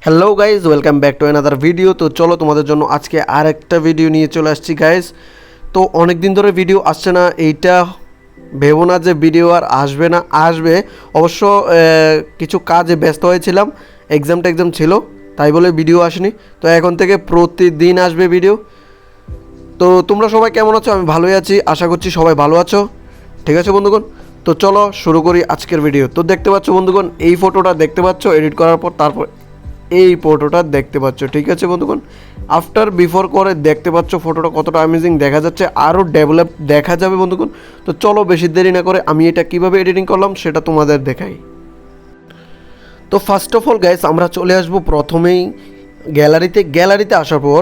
Hello guys, welcome back to another video. তো চলো তোমাদের জন্য আজকে আর একটা ভিডিও নিয়ে চলে আসছি গাইজ। তো অনেক দিন ধরে ভিডিও আসছে না, এইটা ভেবো না যে ভিডিও আর আসবে না, আসবে অবশ্য। কিছু কাজে ব্যস্ত হয়েছিলাম, এক্সাম ছিল, তাই বলে ভিডিও আসেনি। তো এখন থেকে প্রতিদিন আসবে ভিডিও। তো তোমরা সবাই কেমন আছো? আমি ভালোই আছি, আশা করছি সবাই ভালো আছো। ঠিক আছে বন্ধুগণ, তো চলো শুরু করি আজকের ভিডিও। তো দেখতে পাচ্ছ বন্ধুগণ, এই ফটোটা দেখতে পাচ্ছ এডিট করার পর, তারপর এই ফটোটা দেখতে পাচ্ছ। ঠিক আছে বন্ধুগণ, আফটার বিফোর করে দেখতে পাচ্ছ ফটোটা কতটা অ্যামেজিং দেখা যাচ্ছে, আরও ডেভেলপ দেখা যাবে বন্ধুগণ। তো চলো বেশি দেরি না করে আমি এটা কিভাবে এডিটিং করলাম সেটা তোমাদের দেখাই। তো ফার্স্ট অফ অল গাইস, আমরা চলে আসবো প্রথমেই গ্যালারিতে আসার পর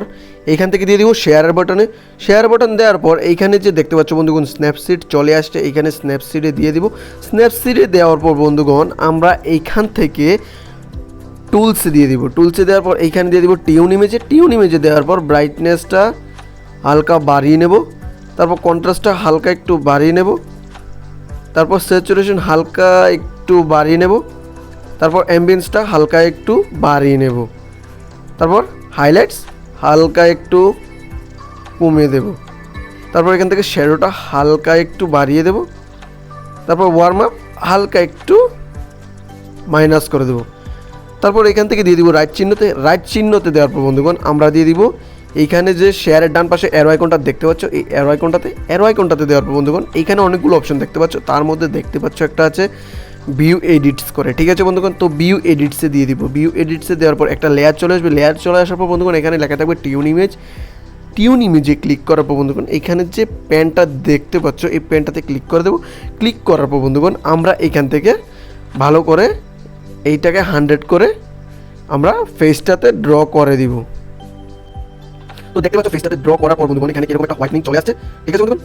এইখান থেকে দিয়ে দিব শেয়ার বাটন দেওয়ার পর এইখানে যে দেখতে পাচ্ছ বন্ধুগণ স্ন্যাপসিড চলে আসছে, এইখানে স্ন্যাপসিডে দিয়ে দিব। স্ন্যাপসিডে দেওয়ার পর বন্ধুগণ আমরা এইখান থেকে টুলসে দিয়ে দিব। টুলসে দেওয়ার পর এইখানে দিয়ে দিব টিউন ইমেজে দেওয়ার পর ব্রাইটনেসটা হালকা বাড়িয়ে নেব, তারপর কন্ট্রাস্টটা হালকা একটু বাড়িয়ে নেব, তারপর স্যাচুরেশন হালকা একটু বাড়িয়ে নেব, তারপর অ্যাম্বিয়েন্সটা হালকা একটু বাড়িয়ে নেব, তারপর হাইলাইটস হালকা একটু কমিয়ে দেব, তারপর এখান থেকে শ্যাডোটা হালকা একটু বাড়িয়ে দেব, তারপর ওয়ার্ম আপ হালকা একটু মাইনাস করে দেব। তারপর এখান থেকে দিয়ে দিব রাইট চিহ্নতে দেওয়ার পর বন্ধুগণ আমরা দিয়ে দিব এইখানে যে শেয়ারের ডান পাশে অ্যারো আইকনটা দেখতে পাচ্ছ, এই অ্যারো আইকনটাতে দেওয়ার পর বন্ধুগণ এইখানে অনেকগুলো অপশন দেখতে পাচ্ছ, তার মধ্যে দেখতে পাচ্ছ একটা আছে ভিউ এডিটস করে। ঠিক আছে বন্ধুগণ, তো ভিউ এডিটসে দিয়ে দিব। ভিউ এডিটসে দেওয়ার পর একটা লেয়ার চলে আসবে, লেয়ার চলে আসার পর বন্ধুগণ এখানে লেখা থাকবে টিউন ইমেজে ক্লিক করার পর বন্ধুগণ এখানে যে প্যানটা দেখতে পাচ্ছ এই প্যানটাতে ক্লিক করে দেবো। ক্লিক করার পর বন্ধুগণ আমরা এখান থেকে ভালো করে এইটাকে 100 করে আমরা ফেসটাতে ড্র করে দিব। তো দেখতে পাচ্ছ ফেসটাতে ড্র করার পর বন্ধুগণ এখানে এরকম একটা হোয়াইটনিং চলে আসছে। ঠিক আছে বন্ধুগণ,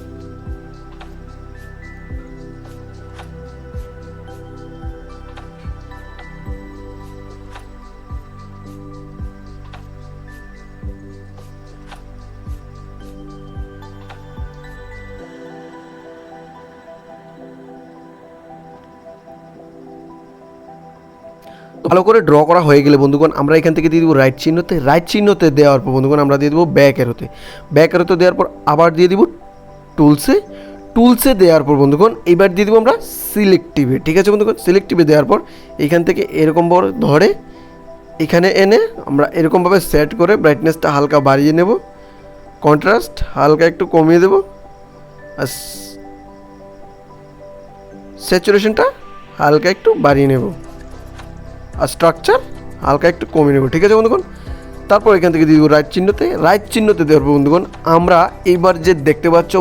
ভালো করে ড্র করা হয়ে গেলে বন্ধুগণ আমরা এখান থেকে দিয়ে দিব রাইট চিহ্নতে দেওয়ার পর বন্ধুগণ আমরা দিয়ে দেবো ব্যাক অ্যারোতে দেওয়ার পর আবার দিয়ে দিব টুলসে দেওয়ার পর বন্ধুগণ এবার দিয়ে দিব আমরা সিলেক্টিভে। ঠিক আছে বন্ধুগণ, সিলেক্টিভে দেওয়ার পর এখান থেকে এরকম ধরে এখানে এনে আমরা এরকমভাবে সেট করে ব্রাইটনেসটা হালকা বাড়িয়ে নেব, কন্ট্রাস্ট হালকা একটু কমিয়ে দেব, আর স্যাচুরেশনটা হালকা একটু বাড়িয়ে নেব, আর স্ট্রাকচার হালকা একটু কমিয়ে নেব। ঠিক আছে বন্ধুগণ, তারপর এখান থেকে দিয়ে দিব রাইট চিহ্নতে দেওয়ার পর বন্ধুগণ আমরা এইবার যে দেখতে পাচ্ছ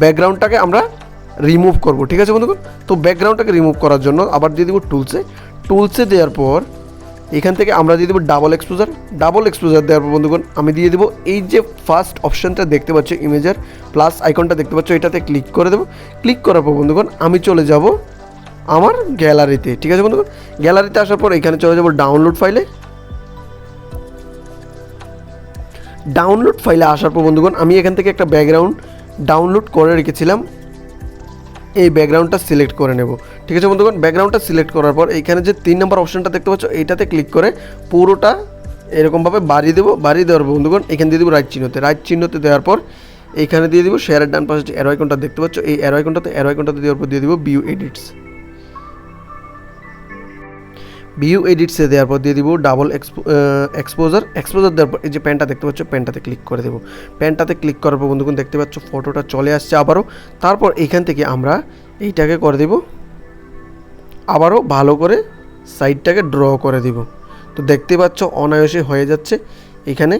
ব্যাকগ্রাউন্ডটাকে আমরা রিমুভ করব। ঠিক আছে বন্ধুগণ, তো ব্যাকগ্রাউন্ডটাকে রিমুভ করার জন্য আবার দিয়ে দিব টুলসে দেওয়ার পর এখান থেকে আমরা দিয়ে দেবো ডাবল এক্সপোজার দেওয়ার পর বন্ধুগণ আমি দিয়ে দেবো এই যে ফার্স্ট অপশানটা দেখতে পাচ্ছ ইমেজের প্লাস আইকনটা দেখতে পাচ্ছ, এটাতে ক্লিক করে দেবো। ক্লিক করার পর বন্ধুগণ আমি চলে যাব আমার গ্যালারিতে। ঠিক আছে বন্ধুগণ, গ্যালারিতে আসার পর এখানে চলে যাব ডাউনলোড ফাইলে আসার পর বন্ধুগণ আমি এখান থেকে একটা ব্যাকগ্রাউন্ড ডাউনলোড করে রেখেছিলাম, এই ব্যাকগ্রাউন্ডটা সিলেক্ট করে নেব। ঠিক আছে বন্ধুগণ, ব্যাকগ্রাউন্ডটা সিলেক্ট করার পর এইখানে যে 3 নম্বর অপশনটা দেখতে পাচ্ছ এইটাতে ক্লিক করে পুরোটা এরকমভাবে বাড়িয়ে দেওয়ার বন্ধুগণ এখানে দিয়ে দেবো রাইট চিহ্নতে দেওয়ার পর এইখানে দিয়ে দিব শেয়ারের ডান পাশে যে অ্যারো আইকনটা দেখতে পাচ্ছ, এই অ্যারো আইকনটাতে দেওয়ার পর দিয়ে দিব ভিউ এডিটসে দেওয়ার পর দিয়ে দিব ডাবল এক্সপোজার দেওয়ার পর এই যে প্যানটা দেখতে পাচ্ছ প্যানটাতে ক্লিক করে দেবো। প্যানটাতে ক্লিক করার পর বন্ধুগণ দেখতে পাচ্ছ ফটোটা চলে আসছে আবারও। তারপর এইখান থেকে আমরা এইটাকে করে দেব আবারও ভালো করে সাইডটাকে ড্র করে দিব। তো দেখতে পাচ্ছ অনায়াসে হয়ে যাচ্ছে এখানে।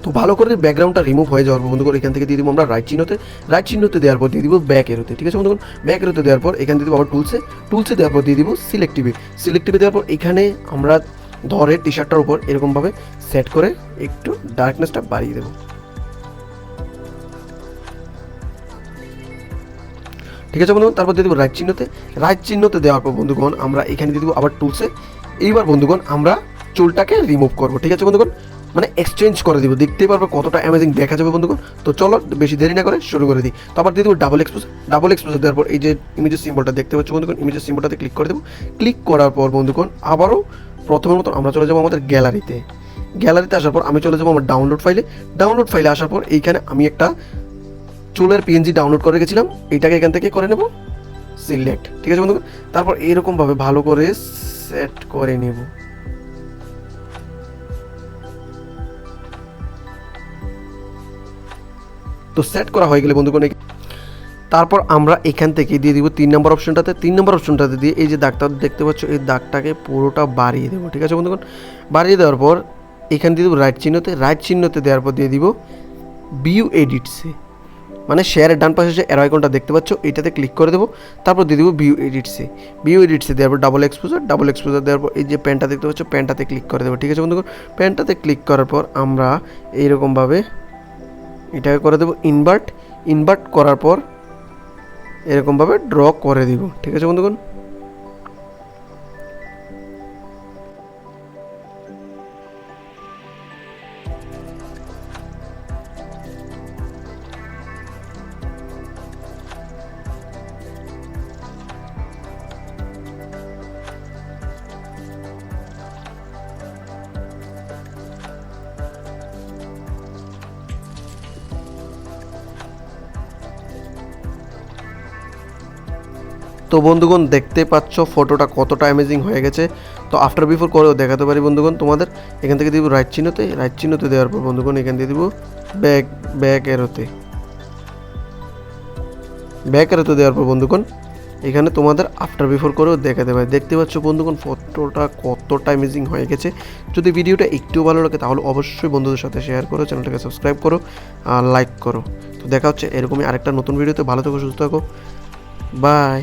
তো ভালো করে ব্যাকগ্রাউন্ডটা রিমুভ হয়ে যাওয়ার পর বন্ধুগণ এখান থেকে দিয়ে দিব আমরা রাইট চিহ্নতে দেওয়ার পর দিয়ে দিব ব্যাক এরোতে, ঠিক আছে বন্ধুগণ। ব্যাক এরোতে দেওয়ার পর এখানে দিয়ে দিব আবার টুলসে দেওয়ার পর দিয়ে দিব সিলেক্টিভে দেওয়ার পর এখানে আমরা ধরে টি শার্টটার উপর এরকমভাবে সেট করে একটু ডার্কনেসটা বাড়িয়ে দেবো, ঠিক আছে বন্ধুগণ। তারপর দিয়ে দেবো রাইট চিহ্নতে দেওয়ার পর বন্ধুগণ আমরা এখানে দিয়ে দেবো আবার টুলসে। এইবার বন্ধুগণ আমরা চুলটাকে রিমুভ করবো, ঠিক আছে বন্ধুগণ, মানে এক্সচেঞ্জ করে দিব, দেখতেই পারবো কতটা অ্যামেজিং দেখা যাবে বন্ধুগণ। তো চলো বেশি দেরি না করে শুরু করে দিই। তো আবার দিয়ে দেবো ডাবল এক্সপোজার দেওয়ার পর এই যে ইমেজের সিম্বলটা দেখতে পাচ্ছ বন্ধুগণ, ইমেজের সিম্বলটাতে ক্লিক করে দেবো। ক্লিক করার পর বন্ধুগণ আবারও প্রথমের মতো আমরা চলে যাবো আমাদের গ্যালারিতে আসার পর আমি চলে যাবো আমার ডাউনলোড ফাইলে আসার পর এইখানে আমি একটা চুলের পিএনজি ডাউনলোড করে রেখেছিলাম, এইটাকে এখান থেকে করে নেব সিলেক্ট, ঠিক আছে বন্ধুগণ। তারপর এরকমভাবে ভালো করে সেট করে নেব। তো সেট করা হয়ে গেলে বন্ধুগণ তারপর আমরা এখান থেকে দিয়ে দিব 3 নম্বর অপশনটাতে দিয়ে এই যে দাগটা দেখতে পাচ্ছ এই দাগটাকে পুরোটা বাড়িয়ে দেবো, ঠিক আছে বন্ধুগণ। বাড়িয়ে দেওয়ার পর এখানে দিয়ে দেবো রাইট চিহ্নতে দেওয়ার পর দিয়ে দিব ভিউ এডিটসে, মানে শেয়ারের ডান পাশে যে অ্যারো আইকনটা দেখতে পাচ্ছ এটাতে ক্লিক করে দেবো। তারপর দিয়ে দেবো ভিউ এডিটসে দেওয়ার পর ডাবল এক্সপোজার দেওয়ার পর এই যে প্যানটা দেখতে পাচ্ছ প্যানটাতে ক্লিক করে দেবো, ঠিক আছে বন্ধুগণ। প্যানটাতে ক্লিক করার পর আমরা এইরকমভাবে এটাকে করে দেবো ইনভার্ট করার পর এরকমভাবে ড্র করে দিব, ঠিক আছে বন্ধুগণ। তো বন্ধুগণ দেখতে পাচ্ছ ফটোটা কতটা অ্যামেজিং হয়ে গেছে। তো আফটার বিফোর করেও দেখাতে পারি বন্ধুগণ তোমাদের। এখান থেকে দিব রাইট চিহ্নতে দেওয়ার পর বন্ধুগণ এখান দিয়ে দিব ব্যাক এরোতে দেওয়ার পর বন্ধুগণ এখানে তোমাদের আফটার বিফোর করেও দেখাতে পারি। দেখতে পাচ্ছ বন্ধুগণ ফটোটা কতটা অ্যামেজিং হয়ে গেছে। যদি ভিডিওটা একটু ভালো লাগে তাহলে অবশ্যই বন্ধুদের সাথে শেয়ার করো, চ্যানেলটাকে সাবস্ক্রাইব করো আর লাইক করো। তো দেখা হচ্ছে এরকমই আরেকটা নতুন ভিডিওতে। ভালো থেকো, সুস্থ থাকো, বাই।